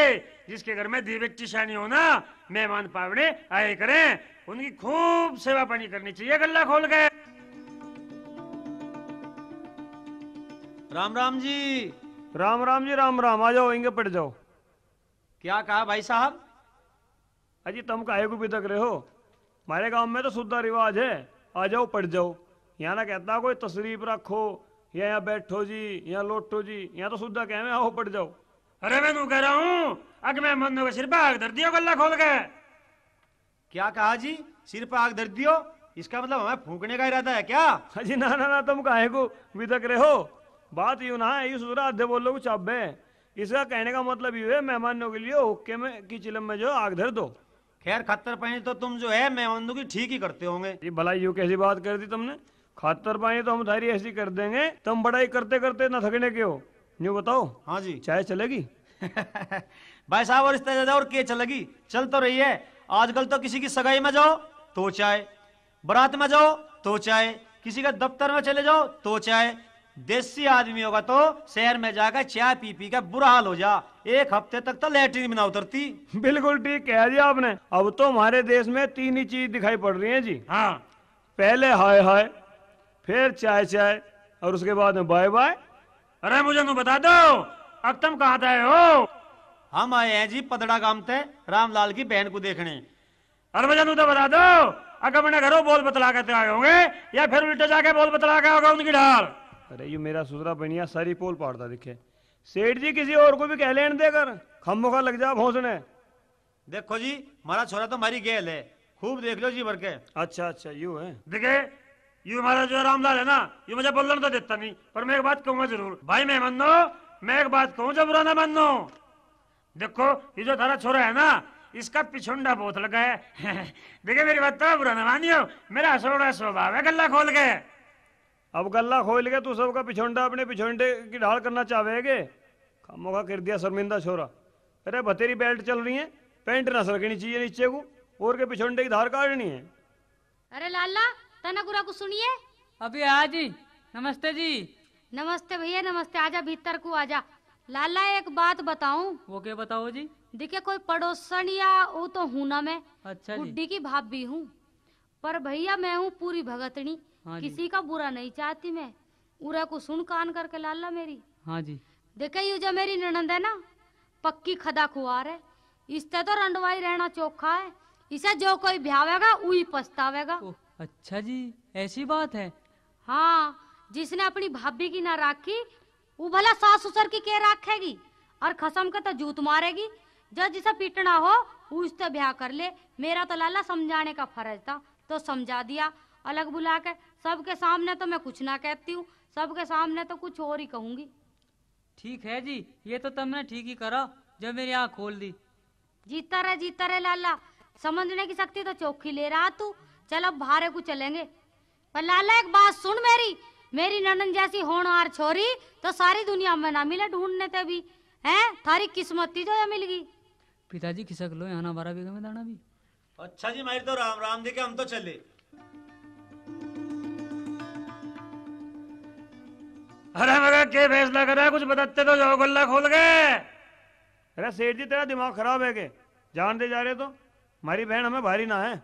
जिसके घर में दीवक चिशानी हो ना, मेहमान पावड़े आए करें, उनकी खूब सेवा पानी करनी चाहिए गल्ला खोल के। राम राम जी। राम राम जी, राम राम। आ जाओ, इंगे पड़ जाओ। क्या कहा भाई साहब? अजी तुम काहे को भी तक रहे हो? हमारे गांव में तो शुद्ध रिवाज है, आ जाओ पड़ जाओ। यहाँ ना कहता कोई तशरीफ रखो या यहाँ बैठो जी, यहाँ लोटो जी, यहाँ तो सुद्धा कह में आओ पड़ जाओ। अरे मैं तू कह रहा हूँ अगर मैं मन को सिर पे आग धर दिया गल्ला खोल के। क्या कहा जी? सिर पे आग धर दियो? इसका मतलब हमें फूकने का इरादा है क्या? अजी ना ना ना, तुम काहे को विदक रहे हो? बात यूं ना है, यू सुधरा आधे बोलो कुछ अब है। इसका कहने का मतलब ये है मेहमानों के लिए हुक्के में की चिलम में जो आग धर दो। खैर खत्तर पानी तो तुम जो है मेहमानों की ठीक ही करते होंगे। ये भला यूं कैसी बात कर दी तुमने? खातर पानी तो हम थारी ऐसी कर देंगे, तुम बड़ाई करते करते ना थकने के हो। न्यू बताओ। हाँ जी। चाय चलेगी? भाई साहब और इससे ज्यादा और क्या चलेगी? चल तो रही है। आजकल तो किसी की सगाई में जाओ तो चाय, बारात में जाओ तो चाय, किसी का दफ्तर में चले जाओ तो चाय। देसी आदमी होगा तो शहर में जाकर चाय पी पी का बुरा हाल हो जा, एक हफ्ते तक तो लैट्रिन में ना उतरती। बिल्कुल ठीक कहा जी आपने। अब तो हमारे देश में तीन ही चीज दिखाई पड़ रही है जी। हाँ, पहले हाय हाय, फिर चाय चाय, और उसके बाद में बाय बाय। अरे मुझे तू बता दो अब तुम कहाँ आए हो? हम आए हैं जी पदड़ा गांव से रामलाल की बहन को देखने। अरे मुझे तू तो बता दो अगर अपने घरों बोल बतला के आए होंगे या फिर उल्टे जाके बोल बतला के होगा उनकी ढाल। अरे ये मेरा सुधरा बनिया सारी पोल पाड़ता दिखे। सेठ जी किसी और को भी कह लेने देकर खम्बों का लग जा भौंसने। देखो जी हमारा छोरा तो हमारी गेल है, खूब देख लो जी भर के। अच्छा अच्छा यूं है। देखे ये हमारा जो रामलाल है ना, ये मुझे बोलने तो देता नहीं, पर मैं एक बात कहूंगा जरूर। भाई मैं मानो, मैं एक बात कहूँ जो बुरा ना मानो। देखो ये जो थारा छोरा है ना, इसका पिछुंडा बहुत लगा है। देखिए मेरी बात तो बुरा ना मानियो, मेरा सोड़ा स्वभाव है गल्ला खोल के। अब गल्ला खोल के तू सबका पिछोंडा अपने पिछोंडे की ढाल करना चाहेगे? खामों का कर दिया शर्मिंदा छोरा। अरे बतेरी बेल्ट चल रही है, पैंट ना सरकनी चाहिए नीचे को, और के पिछोंडे की धार काटनी है। अरे लाला तना गुरा को सुनिए। अभी आ जी। नमस्ते जी। नमस्ते भैया नमस्ते, आजा भीतर को आजा। लाला एक बात बताऊं? वो क्या बताओ जी? दिखे कोई पड़ोसन या वो तो हूं ना मैं। अच्छा जी। गुड्डी की भाभी हूँ, पर भैया मैं हूँ पूरी भगतनी। हाँ जी। किसी का बुरा नहीं चाहती मैं। उरा को सुन कान करके लाला मेरी। हाँ जी। देखे यू जो मेरी ननंद है ना, पक्की खदा खुआर है। इससे तो रंडवाई रहना चोखा है। इसे जो कोई ब्यावेगा वही पछतावेगा। अच्छा जी, ऐसी बात है? हाँ, जिसने अपनी भाभी की ना राखी वो भला सास ससुर की के राखेगी, और खसम के तो जूत मारेगी। जो जिसे पीटना हो उससे ब्याह कर ले। मेरा तो लाला समझाने का फर्ज था तो समझा दिया। अलग बुला के सबके सामने तो मैं कुछ ना कहती हूँ, सबके सामने तो कुछ और ही कहूंगी। ठीक है जी, ये तो तुमने ठीक ही करा जब मेरी आँख खोल दी। जीता रहे लाला, समझने की शक्ति तो चौखी ले रहा तू। चल अब भारे को चलेंगे। पर लाला एक बात सुन मेरी ननन जैसी होनहार छोरी तो सारी दुनिया में ना मिले ढूंढने ते भी है। थारी किस्मत थी जो ये मिल गई। पिताजी खिसक लो, यहाँ 12 बीघा में दाना भी। अच्छा जी मारी तो राम राम देखे हम तो चले। अरे मगर क्या फैसला करा है, कुछ बताते तो जाओ गल्ला खोल गए। अरे सेठ जी तेरा दिमाग खराब है के? जान दे जा रहे तो हमारी बहन हमें भारी ना है,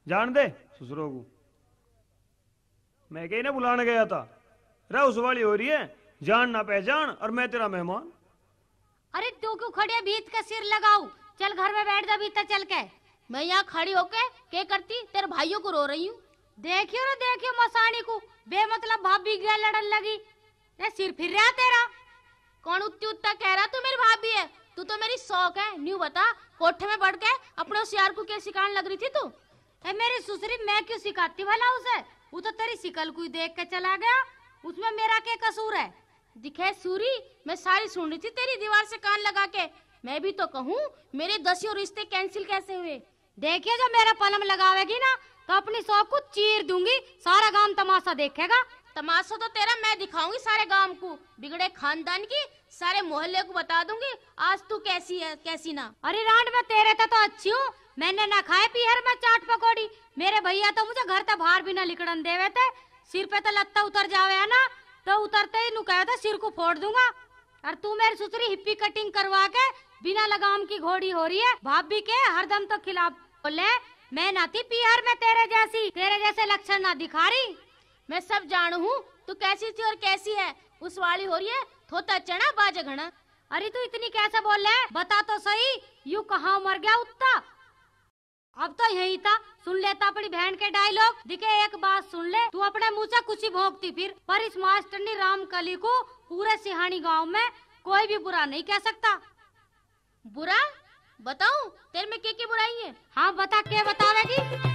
जान दे ससुरों को। मैं कहीं ना बुलाने गया था। अरे उस वाली हो रही है जान ना पहचान, और मैं तेरा मेहमान। अरे तू क्यों खड़े भीत का सिर लगाऊ? चल घर में बैठ जा भीतर चल के। मैं यहाँ खड़ी होके क्या करती? तेरे भाइयों को रो रही हूँ। देखियो मसानी को बेमतलब भाभी गया लड़न लगी। ये सिर फिर रहा तेरा। कौन उत्ती उत्ता कह रहा तू मेरी भाभी है? तू तो मेरी शौक है। न्यू बता, कोठे में बढ़ के अपने सियार को क्या सिखाने लग रही थी तू? मेरी सुसरी मैं क्यों सिखाती भला उसे? वो तो तेरी शिकल को ही देख के चला गया, उसमें मेरा क्या कसूर है? दिखे सूरी, मैं सारी सुन रही थी तेरी दीवार से कान लगा के। मैं भी तो कहूँ मेरे 10 रिश्ते कैंसिल कैसे हुए। देखिए जो मेरा पलम लगावेगी ना तो अपनी शौक को चीर दूंगी, सारा गांव तमाशा देखेगा। तमाशा तो तेरा मैं दिखाऊंगी सारे गांव को, बिगड़े खानदान की, सारे मोहल्ले को बता दूंगी आज तू कैसी है कैसी ना। अरे रांड में तेरे तो अच्छी हूँ, मैंने ना खाए पीहर में चाट पकौड़ी। मेरे भैया तो मुझे घर तक बाहर भी ना लिकड़न देवे थे। सिर पे तो लत्ता उतर जावे है ना, तो उतरते ही नु कहा था सिर को फोड़ दूंगा। और तू मेरी सुसरी हिप्पी कटिंग करवा के बिना लगाम की घोड़ी हो रही है। भाभी के हरदम तो खिलाफ बोले, मैं ना थी पीहर में तेरे जैसे लक्षण ना दिखा रही। मैं सब जानू हूँ तू कैसी थी और कैसी है। उस वाली हो रही है थोता चना बाजे घना। अरे तू इतनी कैसे बोल रहे? बता तो सही, यू कहाँ मर गया उत्ता? अब तो यही था, सुन लेता अपनी बहन के डायलॉग। दिखे एक बात सुन ले, तू अपने मुँह से कुछ ही भोंकती फिर, पर इस मास्टरनी रामकली को पूरे सिहानी गांव में कोई भी बुरा नहीं कह सकता। बुरा बताऊं तेरे में क्या बुराई है? हाँ बता, क्या बतावेगी?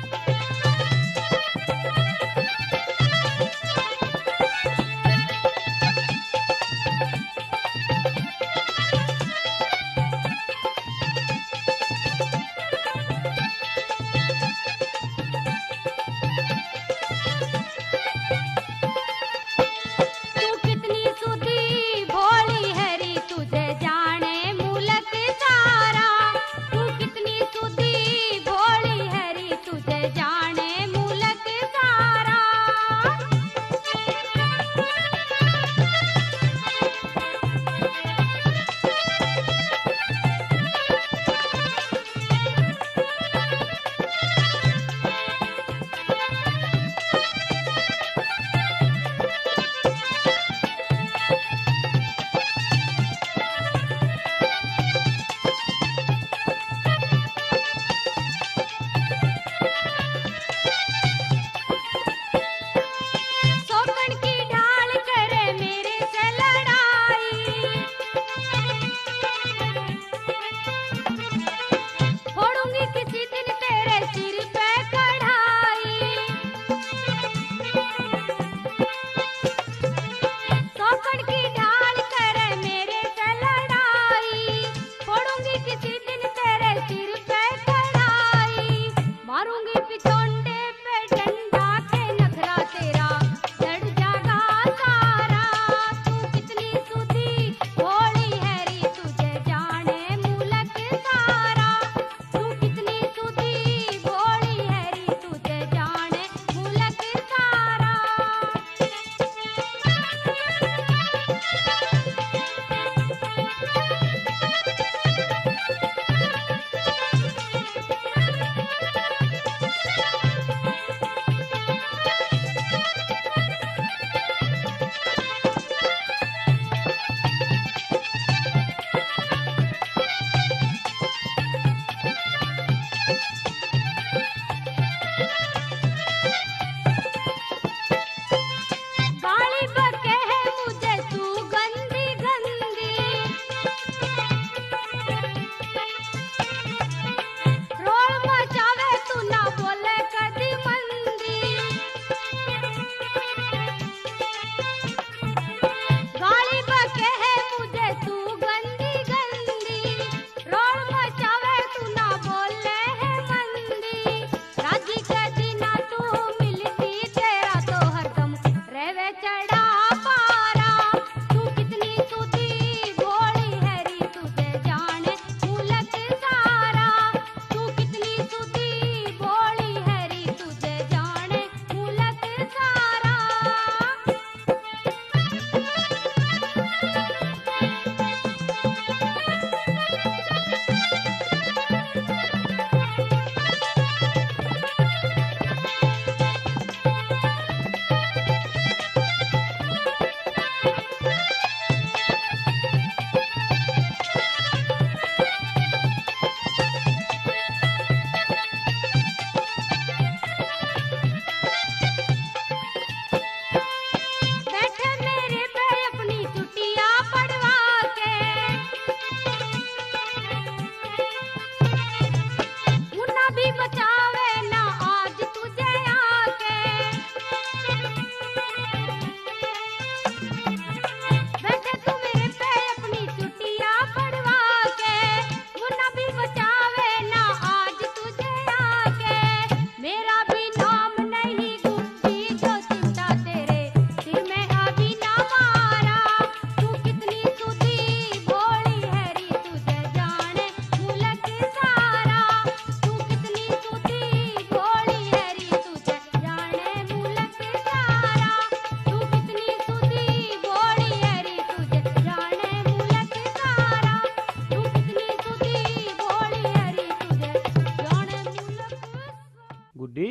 गुड्डी,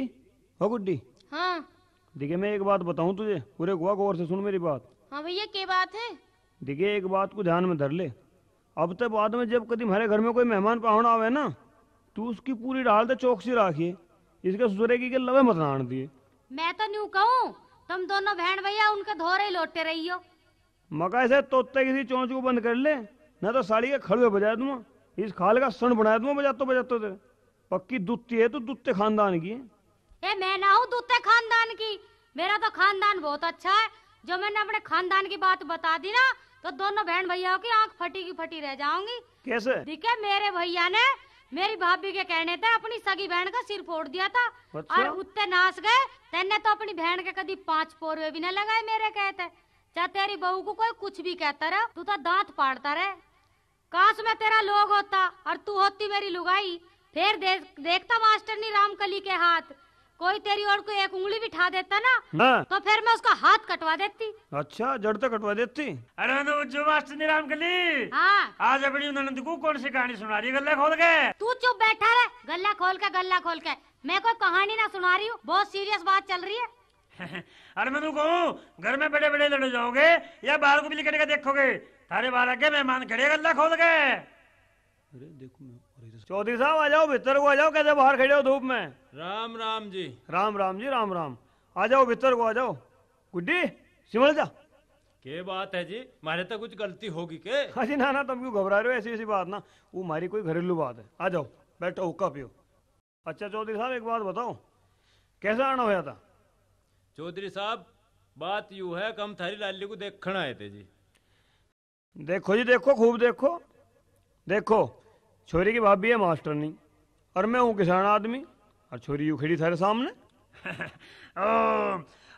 हो गुड्डी, हाँ देखिए मैं एक बात बताऊं तुझे, पूरे गौर से सुन मेरी बात। हाँ भैया क्या बात है? देखिए एक बात को ध्यान में धर ले, अब तक बाद में जब कभी हमारे घर में कोई मेहमान पाहुना आवे ना, तू उसकी पूरी डाल दे चौकसी राखिए, इसके ससुरे की के लवे मत नान दिए। मैं तो न्यू कहूँ तुम दोनों बहन भैया उनके धोरे ही लौटते रही हो। मका से तोते किसी चोंच को बंद कर ले, ना तो साड़ी के खड़ुए बजा दूंगा, इस खाल का सन बना दूंगा बजातो बजातो तेरे। पक्की दुत्ती है तू, दुत्ते खानदान की है। ए मैं ना हूँ दूते खानदान की, मेरा तो खानदान बहुत अच्छा है। जो मैंने अपने खानदान की बात बता दी ना तो दोनों बहन भैया की आंख फटी की फटी रह जाऊंगी। कैसे? दिखे मेरे भैया ने मेरी भाभी के कहने थे अपनी सगी बहन का सिर फोड़ दिया था। अच्छा? और उत्ते नाच गए। तेने तो अपनी बहन के कभी 5 पोरवे भी न लगाए मेरे कहते। चाहे तेरी बहू को कोई कुछ भी कहता रहे, तू तो दांत पाड़ता रहे। काश मैं तेरा लोग होता और तू होती मेरी लुगाई, फिर देखता मास्टरनी रामकली के हाथ। कोई तेरी और कोई एक उंगली भी उठा देता ना तो फिर मैं उसका हाथ कटवा देती। अच्छा, जड़ तो कटवा देती। अरे जो मास्टर रामकली, हाँ आज अपनी ननद को कौन सी कहानी सुना रही गल्ला खोल के? तू चुप बैठा रहे, गल्ला खोल के गल्ला खोल के। मैं कोई कहानी ना सुना रही हूँ, बहुत सीरियस बात चल रही है। अरे मैं कहूँ घर में बड़े बड़े लड़ जाओगे या बाहर को भी निकल के देखोगे? थारे बाहर आगे मेहमान खड़े गल्ला खोल के। अरे देखो चौधरी साहब आ जाओ, भीतर को आ जाओ। कैसे बाहर खड़े हो धूप में? राम राम जी। राम राम जी, राम राम। आ जाओ भीतर को आ जाओ। गुड्डी सिमल जा। के बात है जी, मारे तो कुछ गलती होगी के? हाँ जी, ना तुम क्यों घबरा रहे हो? ऐसी ऐसी बात ना, वो हमारी कोई घरेलू बात है। आ जाओ बैठो, हुक्का पियो। अच्छा चौधरी साहब एक बात बताओ, कैसा आना होया था? चौधरी साहब बात यूं है कि हम थारी लाली को देखने आए थे जी। देखो जी देखो, खूब देखो। देखो छोरी की भाभी है मास्टरनी और मैं हूँ किसान आदमी, और छोरी यूं खड़ी थारे सामने।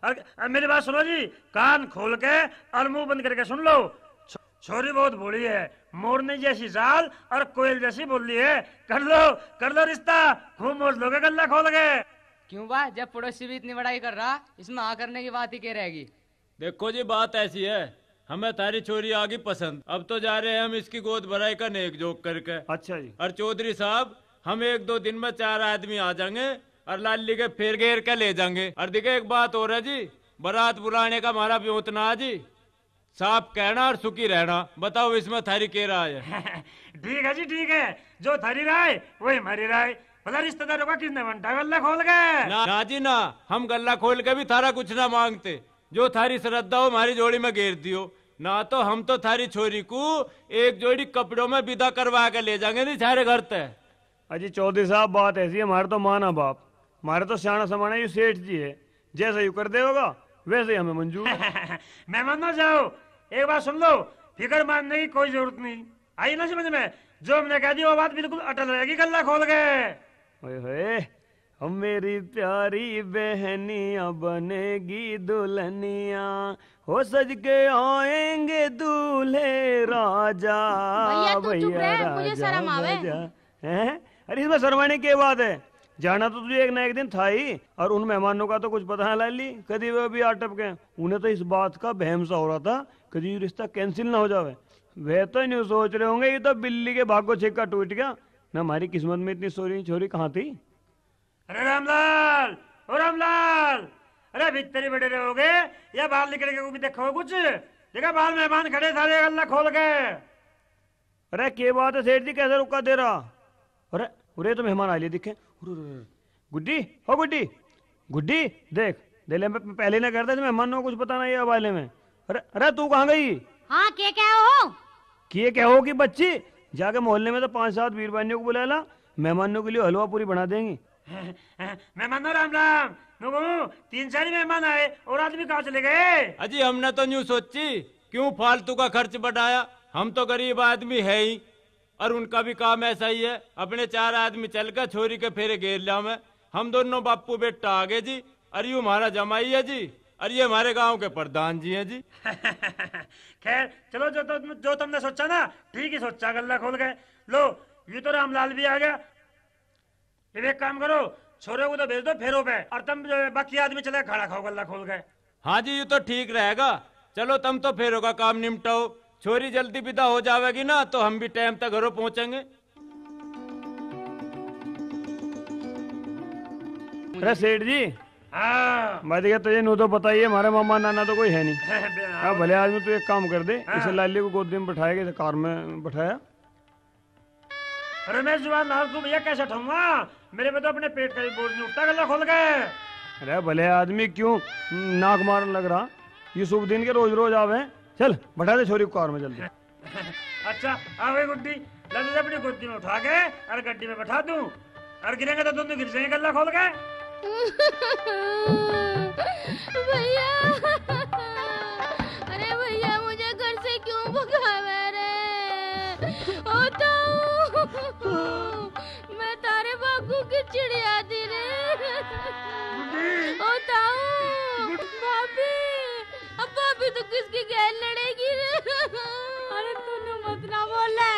अरे मेरी बात सुनो जी, कान खोल के और मुंह बंद करके सुन लो। छोरी बहुत भोली है, मोरनी जैसी चाल और कोयल जैसी बोली है। कर लो रिश्ता, खूब मौज लोगे गल्ला खोल के। क्यों बा, जब पड़ोसी भी इतनी बड़ाई कर रहा, इसमें आ करने की बात ही क्या रहेगी? देखो जी बात ऐसी है, हमें थारी छोरी आ गई पसंद। अब तो जा रहे हैं हम इसकी गोद भराई का नेक जोक करके। अच्छा जी। और चौधरी साहब हम 1-2 दिन में 4 आदमी आ जाएंगे और लाली के फेर घेर के ले जाएंगे। और देखिए एक बात हो रहा है जी, बारात बुलाने का हमारा ब्योतना जी, साफ कहना और सुखी रहना। बताओ इसमें थारी क्या राय है? ठीक है जी ठीक है, जो थारी राय वही हमारी राय। भला रिश्तेदारों का किसने बनता गल्ला खोल के? ना जी ना, हम गल्ला खोल के भी थारा कुछ ना मांगते। जो थारी श्रद्धा हो हमारी जोड़ी में घेर दियो, ना तो हम तो थारी छोरी को एक जोड़ी कपड़ों में विदा करवा के ले जाएंगे नहीं थारे घर तक। अजी चौधरी साहब बात ऐसी है, हमारे तो माना बाप, हमारे तो सियाना समाना ये सेठ जी है, जैसे यू कर दे होगा वैसे ही हमें मंजूर है। मैं मान ना जाओ, एक बात सुन लो, फिक्र मानने की कोई जरूरत नहीं। आई ना समझ में? जो हमने कह दी वो बात बिल्कुल अटल रहेगी गल्ला खोल के। ओए हम मेरी प्यारी बहनिया बनेगी दुल्हनिया, हो सज के आएंगे दूल्हे राजा। भैया तू चुप रह, मुझे शर्म आवे। हैं? अरे इसमें शर्माने की बात है, जाना तो तुझे एक ना एक दिन था ही। और उन मेहमानों का तो कुछ पता है लाली, कभी वो भी आटप गए। उन्हें तो इस बात का बहम सा हो रहा था कभी रिश्ता कैंसिल ना हो जावे। वे तो नहीं सोच रहे होंगे ये तो बिल्ली के भागो छिक्का टूट गया ना, हमारी किस्मत में इतनी सोरी छोरी कहाँ थी। अरे रामलाल, ओ रामलाल, अरे भीतर ही बैठे रहोगे या बाहर निकल के भी देखो कुछ? देखा बाहर मेहमान खड़े सारे गल्ला खोल के। अरे क्या बात है सेठ जी, कैसे रुका दे रहा? अरे उरे तो मेहमान आ लिए दिखे। गुड्डी हो गुड्डी, गुड्डी देख दिले में पहले ना करता मेहमानों को कुछ पता नहीं है वाले में। अरे अरे तू कहाँ गई? हाँ क्या क्या हो? किए क्या हो कि बच्ची जाके मोहल्ले में तो 5-7 वीरबानियों को बुला ला, मेहमानों के लिए हलवा पूरी बना देंगी। मेहमान राम राम, 3-4 मेहमान आए और आदमी कहाँ चले गए? अजी हमने तो न्यू सोची क्यों फालतू का खर्च बढ़ाया, हम तो गरीब आदमी है ही और उनका भी काम ऐसा ही है। अपने 4 आदमी चलकर छोरी के फेरे घेर लिया मैं, हम दोनों बापू बेटा आ गए जी। और ये हमारा जमाई है जी, और ये हमारे गांव के प्रधान जी हैं जी। खैर चलो, जो तुमने सोचा ना ठीक ही सोचा, गल्ला खोल गए। लो ये तो रामलाल भी आ गया। फिर एक काम करो, छोरे को तो भेज दो फेरों पे, और तुम बाकी आदमी चले खाना खाओ गल्ला खोल गए। हाँ जी ये तो ठीक रहेगा। चलो तुम तो फेरों का काम निपटाओ, छोरी जल्दी विदा हो जाएगी ना तो हम भी टाइम तक घरों पहुंचेंगे। अरे सेठ जी, हाँ मैं देखा तुझे नू तो बताइए, हमारे मामा नाना तो कोई है नहीं। हाँ भले आदमी तू एक काम कर दे, इसे लाली को गोदी में बैठाया, कार में बैठाया। अरे मैं जुबान लाल को भैया कैसे उठाऊंगा? मेरे में तो अपने पेट का भी बोझ नहीं उठता, गला खोल गए। अरे भले आदमी क्यों नाक मारने लग रहा? ये शुभ दिन के रोज रोज आवे। चल बैठा दे छोरी को कार में जल्दी। अच्छा आ गई गुड्डी, लगे अपनी गोदी में उठा के और गड्डी में बैठा दूं, और गिरेंगे तो दोनों गिर जाएंगे गला खोल के। भैया, अरे भैया मुझे घर से क्यों भगावे रे? मैं तारे बाबू की चिड़िया थी रे। भाभी, अब भाभी तो किसकी गैर लड़ेगी रे? अरे तूने मत ना बोले।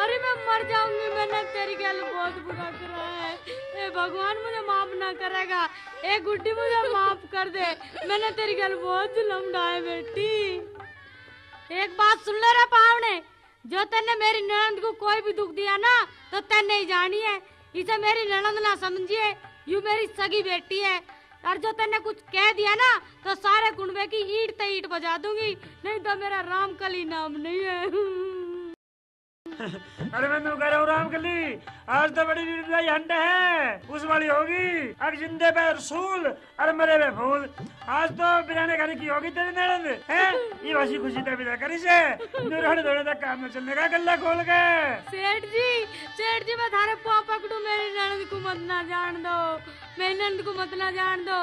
अरे मैं मर जाऊंगी, मैंने तेरी गैल बहुत बुरा करा है। ए भगवान मुझे माफ ना करेगा। ए गुड्डी मुझे माफ कर दे, मैंने तेरी गैल बहुत जुल्म ढाए बेटी। एक बात सुन ले रे पावने, जो तेने मेरी ननद को कोई भी दुख दिया ना तो तेने ही जानी है। इसे मेरी ननद ना समझिए, यू मेरी सगी बेटी है। और जो तेने कुछ कह दिया ना तो सारे कुंबे की ईंट ते ईंट बजा दूंगी, नहीं तो मेरा रामकली नाम नहीं है। अरे मैं कह रहा हूँ रामकली, आज तो बड़ी लड़ाई हंड है, उस वाली होगी। अब जिंदे पे रसूल और मरे पे फूल। आज तो बिराने खाने की होगी तेरी ननद है। ये वासी खुशी तो बिना करी से नूरहड़ दौड़े तक काम में चलने का गल्ला खोल के। सेठ जी मैं थारे पाँव पकड़ू, मेरी ननद को मत ना जान दो, मेरी ननद को मत ना जान दो,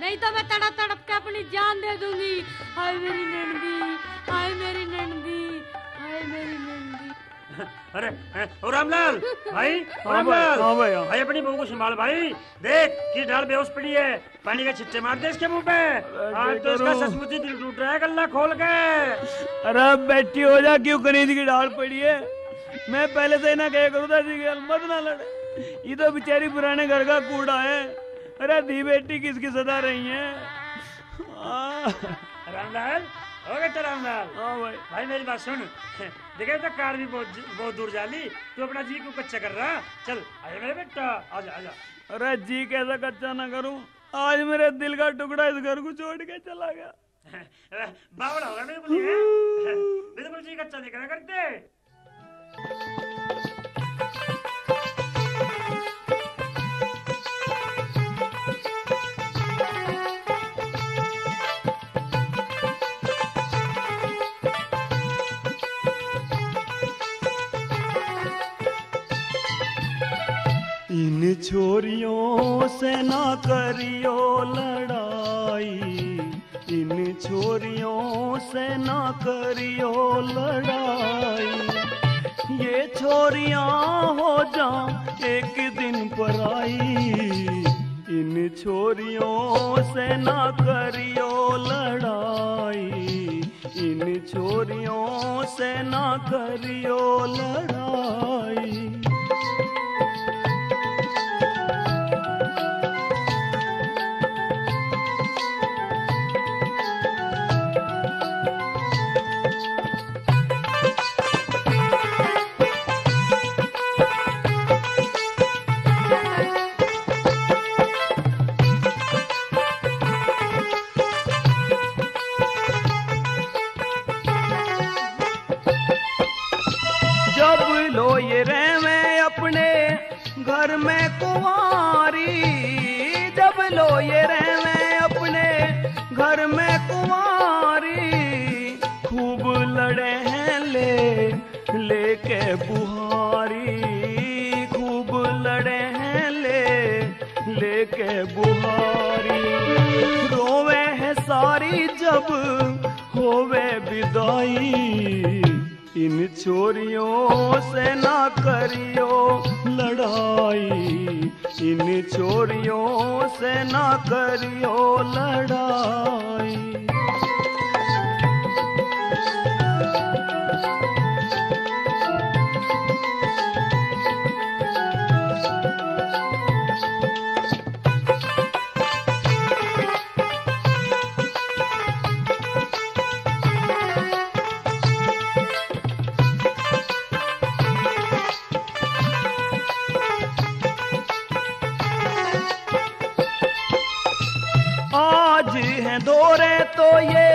नहीं तो मैं तड़प तड़प के अपनी जान दे दूंगी। हाय मेरी ननदी, हाय मेरी ननदी, हाय मेरी ननदी। अरे ओ रामलाल भाई, हाँ भाई, भाई अपनी बहू को संभाल भाई। देख किस ढाल बेहोश पड़ी है, पानी के छिट्टे मार दे इसके मुंह पे। आज तो इसका सचमुच ही दिल टूट रहा है गल्ला खोल के। अरे बैठी हो जा, क्यों कनीज की ढाल पड़ी है? मैं पहले से ना कह करूँ था मत ना लड़े। ये तो बेचारी पुराने घर का कूड़ा है। अरे धी बेटी किसकी सदा रही है। रामलाल हो गया रामलाल। हाँ भाई, भाई मेरी बात सुन, देखे तो कार भी बहुत दूर जाली, तू अपना जी को कच्चा कर रहा। चल आजा मेरे बेटा, आजा आजा। अरे जी कैसा कच्चा ना करूं, आज मेरे दिल का टुकड़ा इस घर को छोड़ के चला गया। बावड़ा होगा बिल्कुल जी कच्चा नहीं करा करते। इन छोरियों से ना करियो लड़ाई, इन छोरियों से ना करियो लड़ाई। ये छोरियां हो जाऊं एक दिन पराई, इन छोरियों से ना करियो लड़ाई, इन छोरियों से ना करियो लड़ाई। घर में कुंवारी, जब लो ये रहवे अपने घर में कुंवारी, खूब लड़े हैं लेके बुहारी, खूब लड़े हैं लेके बुहारी। रोवे है सारी जब होवे विदाई, इन छोरियों से ना करियो लड़ाई, इन छोरियों से ना करियो लड़ाई। आज है दौरे तो ये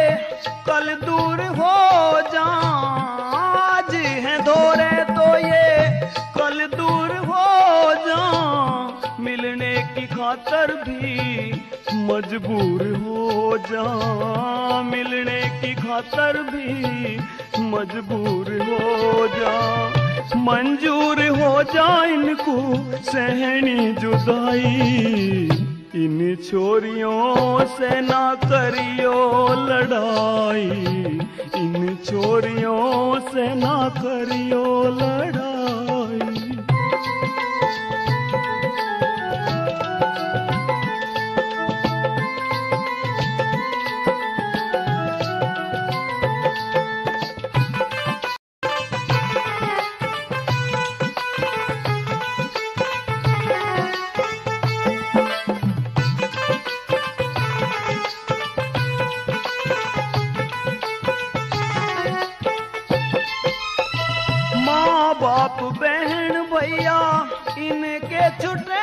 कल दूर हो जा, आज है दौरे तो ये कल दूर मजबूर हो जा, मिलने की खातर भी मजबूर हो जा, मंजूर हो जा इनको सहनी जुदाई, इन छोरियों से ना करियो लड़ाई, इन छोरियों से ना करियो लड़ाई। बाप बहन भैया इनके छुटे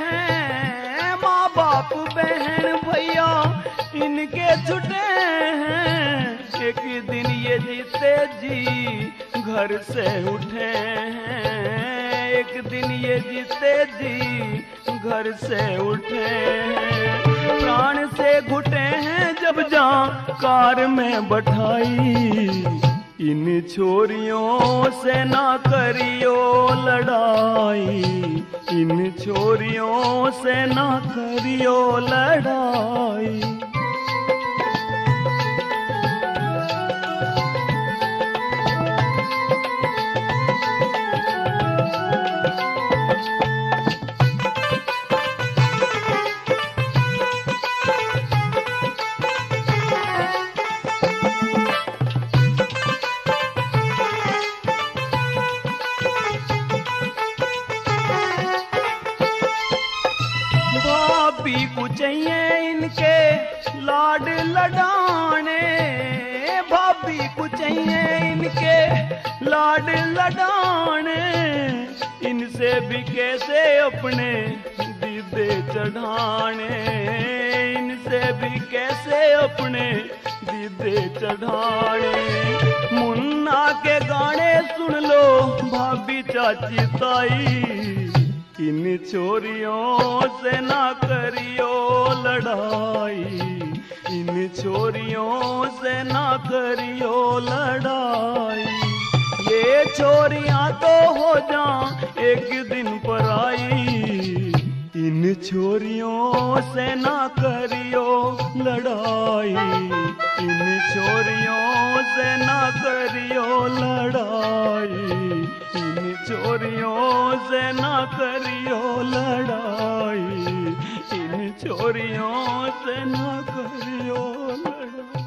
हैं, माँ बाप बहन भैया इनके छुटे हैं, एक दिन ये जीते जी घर से उठे हैं, एक दिन ये जीते जी घर से उठे हैं, प्राण से घुटे हैं जब जा कार में बैठाई, इन छोरियों से ना करियो लड़ाई, इन छोरियों से ना करियो लड़ाई। भाभी को चाहिए इनके लाड लडाने, भाभी को चाहिए इनके लाड लडाने, इनसे भी कैसे अपने दीदे चढ़ाने, इनसे भी कैसे अपने दीदे चढ़ाने, मुन्ना के गाने सुन लो भाभी चाची ताई, इन छोरियों से ना करियो लड़ाई, इन छोरियों से ना करियो लड़ाई, ये छोरियां तो हो जा एक दिन पराई, इन छोरियों से ना करियो लड़ाई, इन छोरियों से ना करियो लड़ाई, इन छोरियों से ना करियो लड़ाई, इन छोरियों से ना करियो लड़ाई।